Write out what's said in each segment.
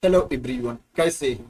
Hello everyone, कैसे हैं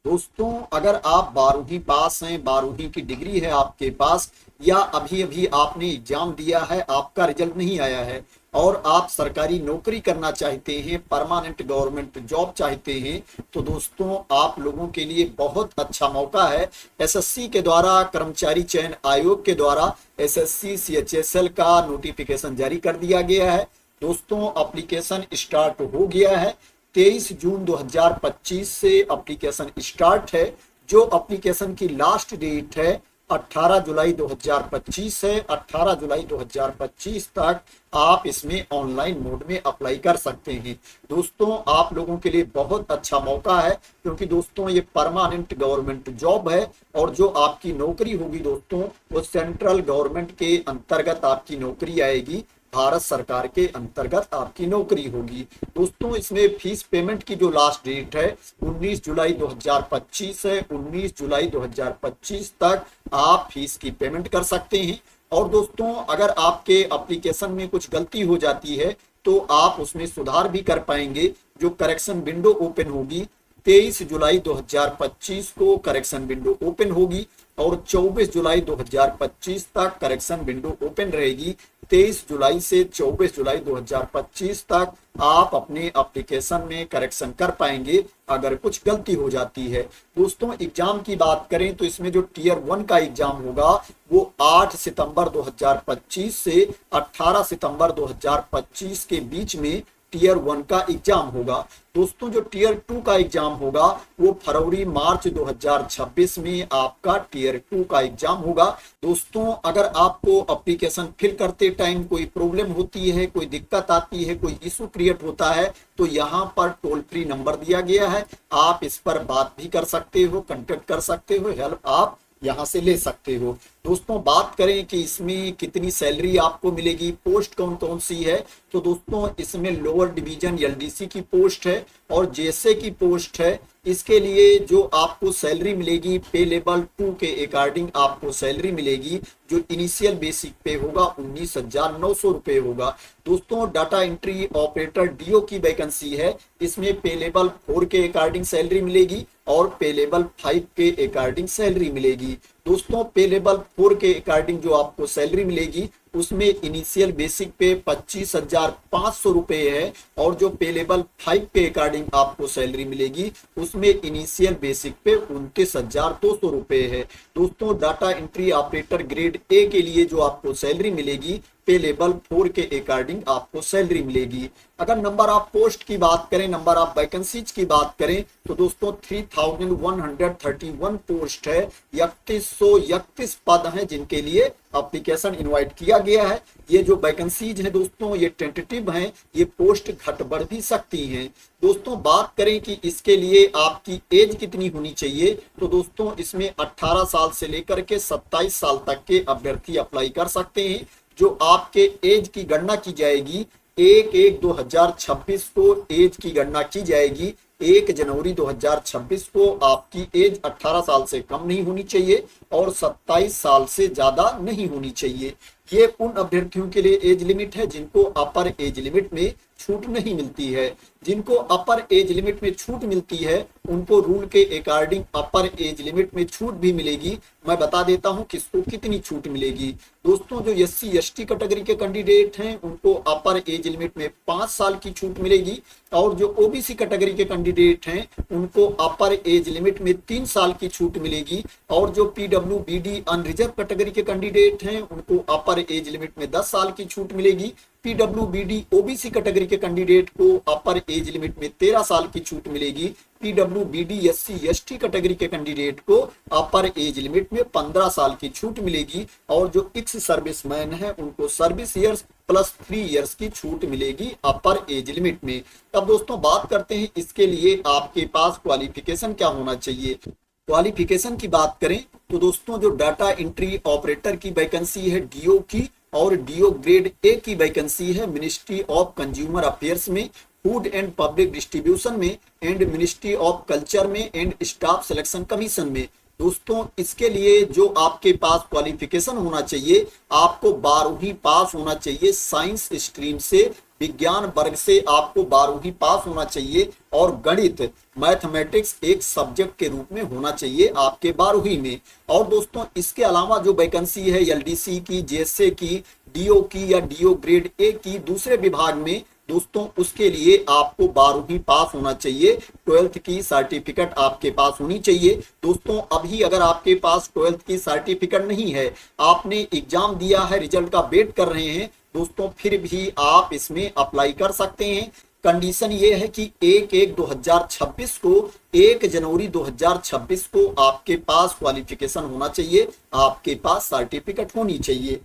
दोस्तों। अगर आप 12वीं पास हैं, 12वीं की डिग्री है आपके पास, या अभी अभी आपने एग्जाम दिया है, आपका रिजल्ट नहीं आया है और आप सरकारी नौकरी करना चाहते हैं, परमानेंट गवर्नमेंट जॉब चाहते हैं, तो दोस्तों आप लोगों के लिए बहुत अच्छा मौका है। एसएससी के द्वारा, कर्मचारी चयन आयोग के द्वारा एसएससी सीएचएसएल का नोटिफिकेशन जारी कर दिया गया है। दोस्तों एप्लीकेशन स्टार्ट हो गया है। 23 जून 2025 से एप्लीकेशन स्टार्ट है। जो एप्लीकेशन की लास्ट डेट है 18 जुलाई 2025 है। 18 जुलाई 2025 तक आप इसमें ऑनलाइन मोड में अप्लाई कर सकते हैं। दोस्तों आप लोगों के लिए बहुत अच्छा मौका है, क्योंकि दोस्तों ये परमानेंट गवर्नमेंट जॉब है और जो आपकी नौकरी होगी दोस्तों वो सेंट्रल गवर्नमेंट के अंतर्गत आपकी नौकरी आएगी, भारत सरकार के अंतर्गत आपकी नौकरी होगी। दोस्तों इसमें फीस पेमेंट की जो लास्ट डेट है 19 जुलाई 2025 है। 19 जुलाई 2025 तक आप फीस की पेमेंट कर सकते हैं। और दोस्तों अगर आपके एप्लीकेशन में कुछ गलती हो जाती है तो आप उसमें सुधार भी कर पाएंगे। जो करेक्शन विंडो ओपन होगी 23 जुलाई 2025 को करेक्शन विंडो ओपन होगी और 24 जुलाई 2025 तक करेक्शन विंडो ओपन रहेगी। 23 जुलाई से 24 जुलाई 2025 तक आप अपने एप्लीकेशन में करेक्शन कर पाएंगे अगर कुछ गलती हो जाती है। दोस्तों एग्जाम की बात करें तो इसमें जो टीयर 1 का एग्जाम होगा वो 8 सितंबर 2025 से 18 सितंबर 2025 के बीच में टीयर 1 का एग्जाम होगा। दोस्तों जो टीयर 2 का एग्जाम होगा वो फरवरी मार्च 2026 में आपका टीयर 2 का एग्जाम होगा। दोस्तों अगर आपको एप्लीकेशन फिल करते टाइम कोई प्रॉब्लम होती है, कोई दिक्कत आती है, कोई इशू क्रिएट होता है तो यहाँ पर टोल फ्री नंबर दिया गया है, आप इस पर बात भी कर सकते हो, कांटेक्ट कर सकते हो, हेल्प आप यहाँ से ले सकते हो। दोस्तों बात करें कि इसमें कितनी सैलरी आपको मिलेगी, पोस्ट कौन कौन सी है, तो दोस्तों इसमें लोअर डिवीजन एलडीसी की पोस्ट है और जेएसए की पोस्ट है। इसके लिए जो आपको सैलरी मिलेगी पे लेवल 2 के अकॉर्डिंग आपको सैलरी मिलेगी। जो इनिशियल बेसिक पे होगा 19,900 रुपए होगा। दोस्तों डाटा एंट्री ऑपरेटर डीओ की वैकेंसी है, इसमें पे लेवल 4 के अकॉर्डिंग सैलरी मिलेगी और पे लेवल 5 के अकॉर्डिंग सैलरी मिलेगी। दोस्तों पे लेवल 4 के अकॉर्डिंग जो आपको सैलरी मिलेगी उसमें इनिशियल बेसिक पे 25,500 रुपए है और जो पे लेवल 5 के अकॉर्डिंग आपको सैलरी मिलेगी उसमें इनिशियल बेसिक पे 29,200 रुपए है। दोस्तों data entry operator grade A के लिए जो आपको सैलरी मिलेगी पे लेवल 4 के अकॉर्डिंग आपको सैलरी मिलेगी। अगर नंबर ऑफ पोस्ट की बात करें, नंबर ऑफ वैकेंसीज की बात करें तो दोस्तों 3,131 पोस्ट है। 3131 पद हैं जिनके लिए एप्लीकेशन इनवाइट किया गया है। ये जो वैकेंसीज हैं दोस्तों ये टेंटेटिव हैं, ये पोस्ट घट बढ़ भी सकती हैं। दोस्तों बात करें कि इसके लिए आपकी एज कितनी होनी चाहिए, तो दोस्तों इसमें 18 साल से लेकर के 27 साल तक के अभ्यर्थी अप्लाई कर सकते हैं। जो आपके एज की गणना की जाएगी 1/1/2026 को एज की गणना की जाएगी। 1 जनवरी 2026 को आपकी एज 18 साल से कम नहीं होनी चाहिए और 27 साल से ज्यादा नहीं होनी चाहिए। ये उन अभ्यर्थियों के लिए एज लिमिट है जिनको अपर एज लिमिट में छूट नहीं मिलती है। जिनको अपर एज लिमिट में छूट मिलती है उनको रूल के अकॉर्डिंग अपर एज लिमिट में छूट भी मिलेगी। मैं बता देता हूं किसको कितनी छूट मिलेगी। दोस्तों जो एससी एसटी कैटेगरी के कैंडिडेट हैं उनको अपर एज लिमिट में 5 साल की छूट मिलेगी और जो ओबीसी कैटेगरी के कैंडिडेट हैं उनको अपर एज लिमिट में 3 साल की छूट मिलेगी और जो पीडब्ल्यूबीडी अनरिजर्व कैटेगरी के कैंडिडेट हैं उनको अपर एज लिमिट में 10 साल की छूट मिलेगी। पीडब्ल्यूबीडी ओबीसी कैटेगरी के कैंडिडेट को अपर एज लिमिट में 13 साल की छूट मिलेगी। पीडब्ल्यूबीडी एससी एसटी कैटेगरी के कैंडिडेट को अपर एज लिमिट में 15 साल की छूट मिलेगी और जो एक्स सर्विसमैन है उनको सर्विस ईयर्स प्लस 3 इयर्स की छूट मिलेगी अपर एज लिमिट में। अब दोस्तों बात करते हैं इसके लिए आपके पास क्वालिफिकेशन क्या होना चाहिए। क्वालिफिकेशन की बात करें तो दोस्तों जो डाटा एंट्री ऑपरेटर की वैकेंसी है डीओ की और डीओ ग्रेड ए की वैकेंसी है मिनिस्ट्री ऑफ कंज्यूमर अफेयर्स में, फूड एंड पब्लिक डिस्ट्रीब्यूशन में एंड मिनिस्ट्री ऑफ कल्चर में एंड स्टाफ सिलेक्शन कमीशन में। दोस्तों इसके लिए जो आपके पास क्वालिफिकेशन होना चाहिए, आपको 12वीं पास होना चाहिए साइंस स्ट्रीम से विज्ञान वर्ग से आपको 12वीं पास होना चाहिए और गणित मैथमेटिक्स एक सब्जेक्ट के रूप में होना चाहिए आपके 12वीं में। और दोस्तों इसके अलावा जो वैकेंसी है एलडीसी की, जेएसए की, डीओ की या डीओ ग्रेड ए की दूसरे विभाग में दोस्तों, उसके लिए आपको 12वीं पास होना चाहिए, 12th की सर्टिफिकेट आपके पास होनी चाहिए। दोस्तों अभी अगर आपके पास 12th की सर्टिफिकेट नहीं है, आपने एग्जाम दिया है, रिजल्ट का वेट कर रहे हैं दोस्तों, फिर भी आप इसमें अप्लाई कर सकते हैं। कंडीशन ये है कि 1/1/2026 को 1 जनवरी 2026 को आपके पास क्वालिफिकेशन होना चाहिए, आपके पास सर्टिफिकेट होनी चाहिए।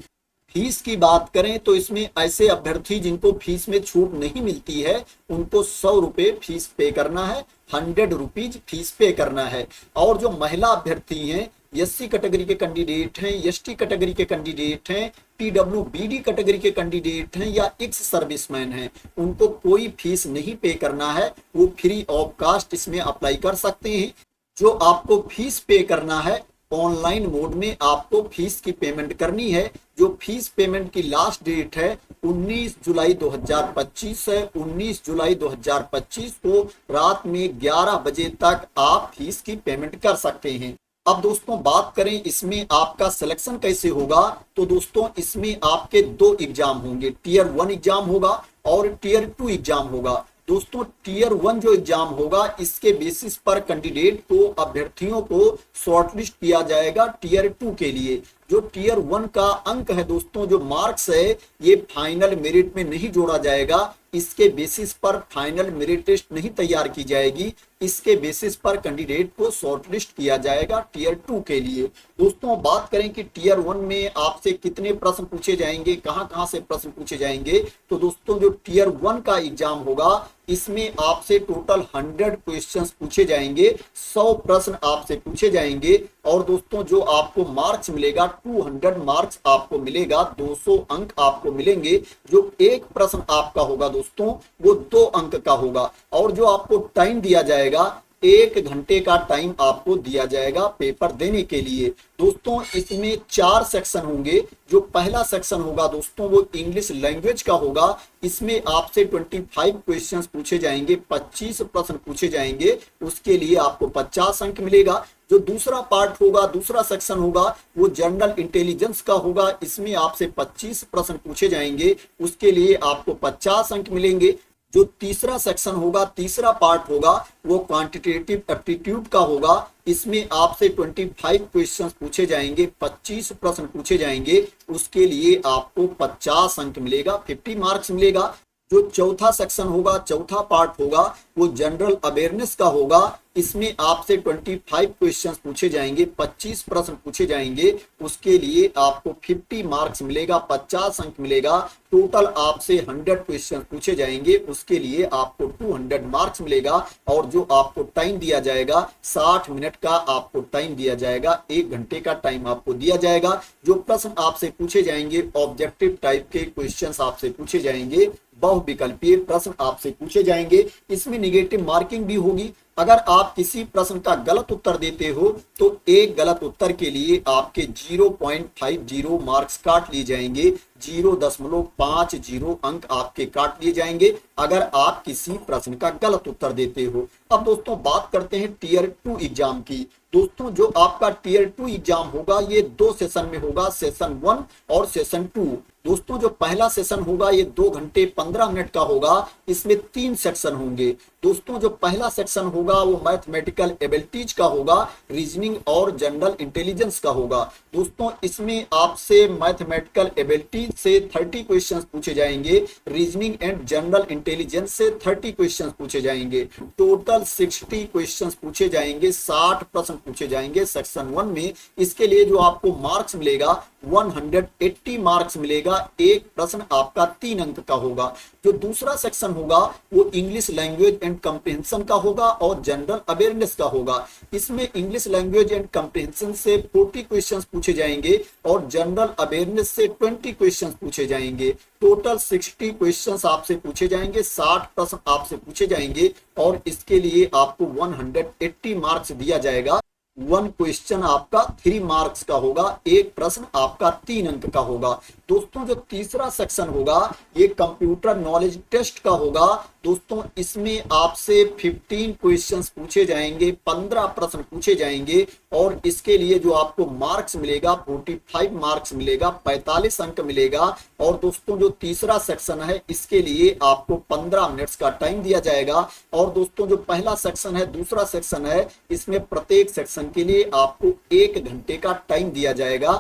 फीस की बात करें तो इसमें ऐसे अभ्यर्थी जिनको फीस में छूट नहीं मिलती है उनको 100 रुपए फीस पे करना है, 100 रुपीज फीस पे करना है। और जो महिला अभ्यर्थी हैं, एससी कैटेगरी के कैंडिडेट हैं, एसटी कैटेगरी के कैंडिडेट हैं, पीडब्ल्यूबीडी कैटेगरी के कैंडिडेट हैं या एक्स सर्विसमैन हैं, उनको कोई फीस नहीं पे करना है, वो फ्री ऑफ कास्ट इसमें अप्लाई कर सकते हैं। जो आपको फीस पे करना है, ऑनलाइन मोड में आपको फीस की पेमेंट करनी है। जो फीस पेमेंट की लास्ट डेट है 19 जुलाई 2025 है। 19 जुलाई 2025 को रात में 11 बजे तक आप फीस की पेमेंट कर सकते हैं। अब दोस्तों बात करें इसमें आपका सिलेक्शन कैसे होगा, तो दोस्तों इसमें आपके 2 एग्जाम होंगे, टीयर 1 एग्जाम होगा और टीयर 2 एग्जाम होगा। दोस्तों टीयर 1 जो एग्जाम होगा इसके बेसिस पर कैंडिडेट को, अभ्यर्थियों को शॉर्टलिस्ट किया जाएगा टीयर 2 के लिए। जो टीयर 1 का अंक है दोस्तों, जो मार्क्स है, ये फाइनल मेरिट में नहीं जोड़ा जाएगा, इसके बेसिस पर फाइनल मेरिट टेस्ट नहीं तैयार की जाएगी, इसके बेसिस पर कैंडिडेट को शॉर्टलिस्ट किया जाएगा टीयर 2 के लिए। दोस्तों बात करें कि टीयर 1 में आपसे कितने प्रश्न पूछे जाएंगे, कहां कहां से प्रश्न पूछे जाएंगे, तो दोस्तों जो टीयर 1 का एग्जाम होगा इसमें आपसे टोटल 100 क्वेश्चंस पूछे जाएंगे, 100 प्रश्न आपसे पूछे जाएंगे। और दोस्तों जो आपको मार्क्स मिलेगा 200 मार्क्स आपको मिलेगा, 200 अंक आपको मिलेंगे। जो एक प्रश्न आपका होगा दोस्तों वो 2 अंक का होगा। और जो आपको टाइम दिया जाएगा, 1 घंटे का टाइम आपको दिया जाएगा पेपर देने के लिए। दोस्तों इसमें 4 सेक्शन होंगे। जो पहला सेक्शन होगा दोस्तों वो इंग्लिश लैंग्वेज का होगा। इसमें आपसे 25 क्वेश्चंस पूछे जाएंगे, 25 प्रश्न पूछे जाएंगे, उसके लिए आपको 50 अंक मिलेगा। जो दूसरा पार्ट होगा, दूसरा सेक्शन होगा, वो जनरल इंटेलिजेंस का होगा। इसमें आपसे 25 प्रश्न पूछे जाएंगे, उसके लिए आपको 50 अंक मिलेंगे। जो तीसरा सेक्शन होगा, तीसरा पार्ट होगा, वो क्वांटिटेटिव एप्टीट्यूड का होगा। इसमें आपसे 25 क्वेश्चंस पूछे जाएंगे, 25 प्रश्न पूछे जाएंगे, उसके लिए आपको 50 अंक मिलेगा, 50 मार्क्स मिलेगा। जो चौथा सेक्शन होगा, चौथा पार्ट होगा, वो जनरल अवेयरनेस का होगा। इसमें आपसे 25 क्वेश्चंस पूछे जाएंगे, 25 प्रश्न पूछे जाएंगे, उसके लिए आपको 50 मार्क्स मिलेगा, 50 अंक मिलेगा। टोटल आपसे 100 क्वेश्चन पूछे जाएंगे, उसके लिए आपको 200 मार्क्स मिलेगा। और जो आपको टाइम दिया जाएगा 60 मिनट का आपको टाइम दिया जाएगा, 1 घंटे का टाइम आपको दिया जाएगा। जो प्रश्न आपसे पूछे जाएंगे ऑब्जेक्टिव टाइप के क्वेश्चंस आपसे पूछे जाएंगे, बहुविकल्पीय प्रश्न आपसे पूछे जाएंगे। इसमें निगेटिव मार्किंग भी होगी। अगर आप किसी प्रश्न का गलत उत्तर देते हो तो एक गलत उत्तर के लिए आपके 0.50 मार्क्स काट लिए जाएंगे, 0.50 अंक आपके काट लिए जाएंगे अगर आप किसी प्रश्न का गलत उत्तर देते हो। अब दोस्तों बात करते हैं टीयर 2 एग्जाम की। दोस्तों जो आपका टीयर 2 एग्जाम होगा ये 2 सेशन में होगा, सेशन 1 और सेशन 2। दोस्तों जो पहला सेशन होगा ये 2 घंटे 15 मिनट का होगा। इसमें 3 सेक्शन होंगे। दोस्तों जो पहला सेक्शन होगा वो मैथमेटिकल एबिलिटीज का होगा, रीजनिंग और जनरल इंटेलिजेंस का होगा। दोस्तों इसमें आपसे मैथमेटिकल एबिलिटीज से 30 क्वेश्चंस पूछे जाएंगे, रीजनिंग एंड जनरल इंटेलिजेंस से 30 क्वेश्चंस पूछे जाएंगे। टोटल 60 क्वेश्चंस पूछे जाएंगे, 60 प्रश्न पूछे जाएंगे सेक्शन 1 में। इसके लिए जो आपको मार्क्स मिलेगा 180 मार्क्स मिलेगा। एक प्रश्न आपका 3 अंक का होगा। जो दूसरा सेक्शन होगा वो इंग्लिश लैंग्वेज एंड कंप्रिहेंशन का होगा और जनरल अवेयरनेस का होगा। इसमें इंग्लिश लैंग्वेज एंड कंप्रिहेंशन से 40 क्वेश्चंस पूछे जाएंगे और जनरल अवेयरनेस से 20 क्वेश्चंस पूछे जाएंगे। टोटल 60 क्वेश्चंस आपसे पूछे जाएंगे, 60 प्रश्न आपसे पूछे जाएंगे और इसके लिए आपको 180 मार्क्स दिया जाएगा। 180 मार्क्स दिया जाएगा। जो दूसरा सेक्शन होगा वो इंग्लिश लैंग्वेज एंड कंप्रिहेंशन का होगा और जनरल अवेयरनेस का होगा। इसमें इंग्लिश लैंग्वेज एंड कंप्रिहेंशन से 40 क्वेश्चंस पूछे जाएंगे और जनरल अवेयरनेस से 20 क्वेश्चंस पूछे जाएंगे। टोटल 60 क्वेश्चंस आपसे पूछे जाएंगे, 60 प्रश्न आपसे पूछे जाएंगे, और इसके लिए आपको 180 मार्क्स दिया जाएगा। वन क्वेश्चन आपका 3 मार्क्स का होगा, एक प्रश्न आपका 3 अंक का होगा। दोस्तों जो तीसरा सेक्शन होगा ये कंप्यूटर नॉलेज टेस्ट का होगा। दोस्तों इसमें आपसे 15 क्वेश्चंस पूछे जाएंगे, 15 प्रश्न पूछे जाएंगे और इसके लिए जो आपको मार्क्स मिलेगा 45 मार्क्स मिलेगा, 45 अंक मिलेगा। और दोस्तों जो तीसरा सेक्शन है इसके लिए आपको 15 मिनट्स का टाइम दिया जाएगा। और दोस्तों जो पहला सेक्शन है, दूसरा सेक्शन है, इसमें प्रत्येक सेक्शन के लिए आपको 1 घंटे का टाइम दिया जाएगा।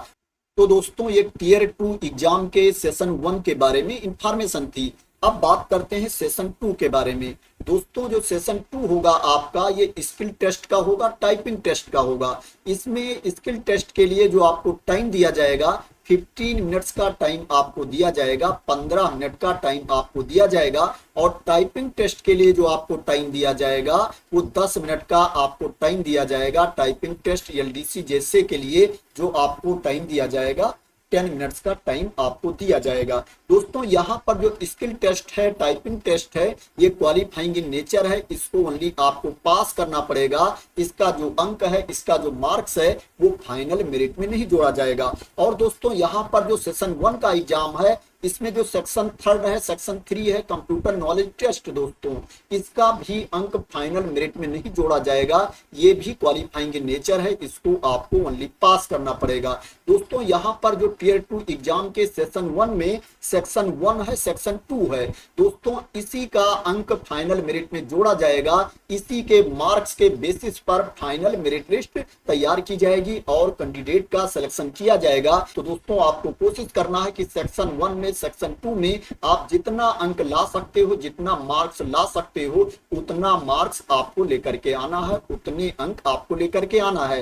तो दोस्तों ये टीयर 2 एग्जाम के सेशन 1 के बारे में इंफॉर्मेशन थी। अब बात करते हैं सेशन 2 के बारे में। दोस्तों जो सेशन 2 होगा आपका ये स्किल टेस्ट का होगा, टाइपिंग टेस्ट का होगा। इसमें स्किल टेस्ट के लिए जो आपको टाइम दिया जाएगा 15 मिनट्स का टाइम आपको दिया जाएगा, 15 मिनट का टाइम आपको दिया जाएगा। और टाइपिंग टेस्ट के लिए जो आपको टाइम दिया जाएगा वो 10 मिनट का आपको टाइम दिया जाएगा। टाइपिंग टेस्ट एलडीसी जैसे के लिए जो आपको टाइम दिया जाएगा 10 मिनट्स का टाइम आपको दिया जाएगा। दोस्तों यहाँ पर जो स्किल टेस्ट है, टाइपिंग टेस्ट है, ये क्वालिफाइंग इन नेचर है, इसको ओनली आपको पास करना पड़ेगा। इसका जो अंक है, इसका जो मार्क्स है वो फाइनल मेरिट में नहीं जोड़ा जाएगा। और दोस्तों यहाँ पर जो सेशन 1 का एग्जाम है इसमें जो सेक्शन 3 है, सेक्शन 3 है कंप्यूटर नॉलेज टेस्ट, दोस्तों इसका भी अंक फाइनल मेरिट में नहीं जोड़ा जाएगा। ये भी क्वालिफाइंग इन नेचर है, इसको आपको ओनली पास करना पड़ेगा। दोस्तों यहाँ पर जो टीयर 2 एग्जाम के सेशन 1 में सेक्शन 1 है, सेक्शन 2 है, दोस्तों इसी का अंक फाइनल मेरिट में जोड़ा जाएगा। इसी के मार्क्स के बेसिस पर फाइनल मेरिट लिस्ट तैयार की जाएगी और कैंडिडेट का सिलेक्शन किया जाएगा। तो दोस्तों आपको कोशिश करना है कि सेक्शन 1 में, सेक्शन 2 में आप जितना अंक ला सकते हो, जितना मार्क्स ला सकते हो, उतना मार्क्स आपको लेकर के आना है, उतने अंक आपको लेकर के आना है।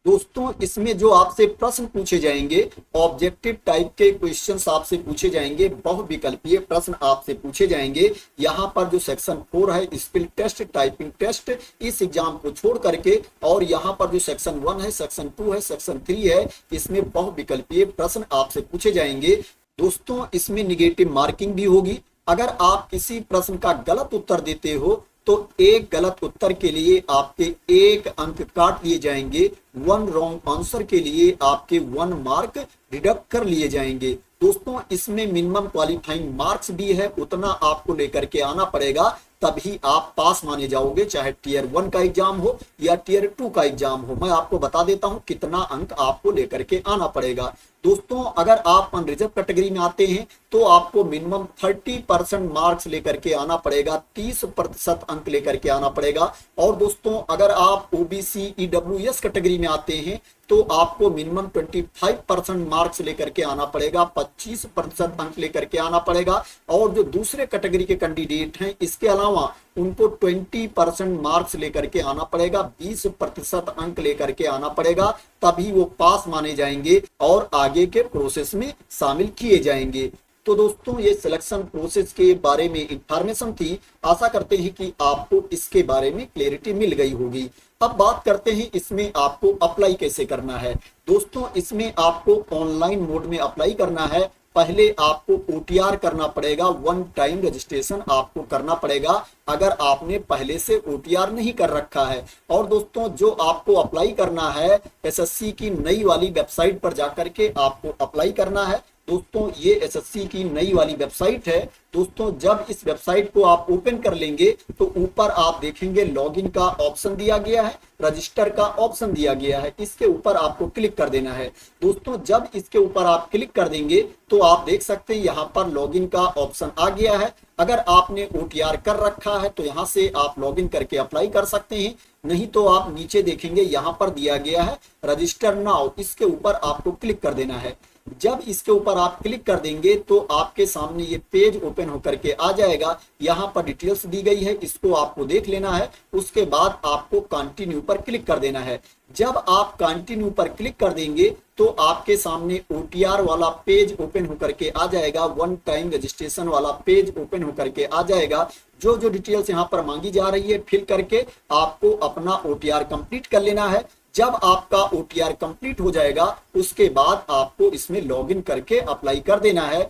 दोस्तों इसमें जो आपसे प्रश्न पूछे जाएंगे ऑब्जेक्टिव टाइप के क्वेश्चंस आपसे पूछे जाएंगे, बहुविकल्पीय प्रश्न आपसे पूछे जाएंगे। यहाँ पर जो सेक्शन 4 है स्किल टेस्ट, टाइपिंग टेस्ट, इस एग्जाम को छोड़ करके, और यहाँ पर जो सेक्शन 1 है, सेक्शन 2 है, सेक्शन 3 है, इसमें बहुविकल्पीय प्रश्न आपसे पूछे जाएंगे। दोस्तों इसमें निगेटिव मार्किंग भी होगी। अगर आप किसी प्रश्न का गलत उत्तर देते हो तो एक गलत उत्तर के लिए आपके 1 अंक काट लिए जाएंगे, 1 रॉन्ग आंसर के लिए आपके 1 मार्क डिडक्ट कर लिए जाएंगे। दोस्तों इसमें मिनिमम क्वालिफाइंग मार्क्स भी है, उतना आपको लेकर के आना पड़ेगा, तभी आप पास माने जाओगे, चाहे टीयर 1 का एग्जाम हो या टीयर 2 का एग्जाम हो। मैं आपको बता देता हूं कितना अंक आपको लेकर के आना पड़ेगा। दोस्तों अगर आप अनरिजर्व कैटेगरी में आते हैं तो आपको मिनिमम 30% मार्क्स लेकर के आना पड़ेगा, 30% अंक लेकर के आना पड़ेगा। और दोस्तों अगर आप ओबीसी ईडब्ल्यूएस कैटेगरी में आते हैं तो आपको मिनिमम 25% मार्क्स लेकर के आना पड़ेगा, 25% अंक लेकर के आना पड़ेगा। और जो दूसरे कैटेगरी के कैंडिडेट हैं इसके अलावा उनको 20% मार्क्स लेकर के आना पड़ेगा, 20% अंक लेकर के आना पड़ेगा, तभी वो पास माने जाएंगे और आगे के प्रोसेस में शामिल किए जाएंगे। तो दोस्तों ये सिलेक्शन प्रोसेस के बारे में इंफॉर्मेशन थी। आशा करते हैं कि आपको इसके बारे में क्लैरिटी मिल गई होगी। अब बात करते हैं इसमें आपको अप्लाई कैसे करना है। दोस्तों इसमें आपको ऑनलाइन मोड में अप्लाई करना है। पहले आपको OTR करना पड़ेगा, 1 टाइम रजिस्ट्रेशन आपको करना पड़ेगा अगर आपने पहले से OTR नहीं कर रखा है। और दोस्तों जो आपको अप्लाई करना है SSC की नई वाली वेबसाइट पर जाकर के आपको अप्लाई करना है। दोस्तों ये SSC की नई वाली वेबसाइट है। दोस्तों जब इस वेबसाइट को आप ओपन कर लेंगे तो ऊपर आप देखेंगे लॉगिन का ऑप्शन दिया गया है, रजिस्टर का ऑप्शन दिया गया है, इसके ऊपर आपको क्लिक कर देना है। दोस्तों जब इसके ऊपर आप क्लिक कर देंगे तो आप देख सकते हैं यहाँ पर लॉगिन का ऑप्शन आ गया है। अगर आपने OTR कर रखा है तो यहाँ से आप लॉगिन करके अप्लाई कर सकते हैं, नहीं तो आप नीचे देखेंगे यहाँ पर दिया गया है रजिस्टर नाउ, इसके ऊपर आपको क्लिक कर देना है। जब इसके ऊपर आप क्लिक कर देंगे तो आपके सामने ये पेज ओपन होकर के आ जाएगा। यहाँ पर डिटेल्स दी गई है, इसको आपको देख लेना है। उसके बाद आपको कंटिन्यू पर क्लिक कर देना है। जब आप कंटिन्यू पर क्लिक कर देंगे तो आपके सामने OTR वाला पेज ओपन होकर के आ जाएगा, 1 टाइम रजिस्ट्रेशन वाला पेज ओपन होकर के आ जाएगा। जो जो डिटेल्स यहाँ पर मांगी जा रही है फिल करके आपको अपना OTR कंप्लीट कर लेना है। जब आपका OTR कंप्लीट हो जाएगा उसके बाद आपको इसमें लॉगिन करके अप्लाई कर देना है।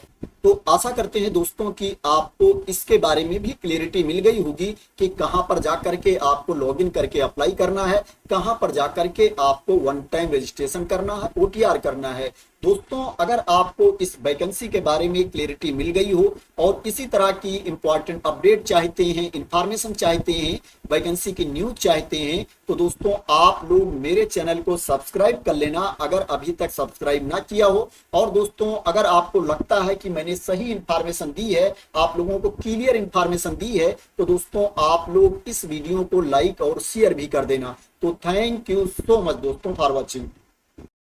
तो आशा करते हैं दोस्तों कि आपको इसके बारे में भी क्लियरिटी मिल गई होगी कि कहां पर जाकर के आपको लॉगिन करके अप्लाई करना है, कहां पर जाकर के आपको वन टाइम रजिस्ट्रेशन करना है, ओटीआर करना है। दोस्तों अगर आपको इस वैकेंसी के बारे में क्लियरिटी मिल गई हो और इसी तरह की इंपॉर्टेंट अपडेट चाहते हैं, इंफॉर्मेशन चाहते हैं, वैकेंसी की न्यूज चाहते हैं, तो दोस्तों आप लोग मेरे चैनल को सब्सक्राइब कर लेना अगर अभी तक सब्सक्राइब ना किया हो। और दोस्तों अगर आपको लगता है कि मैंने सही इंफॉर्मेशन दी है, आप लोगों को क्लियर इंफॉर्मेशन दी है, तो दोस्तों आप लोग इस वीडियो को लाइक और शेयर भी कर देना। तो थैंक यू सो मच दोस्तों फॉर वॉचिंग।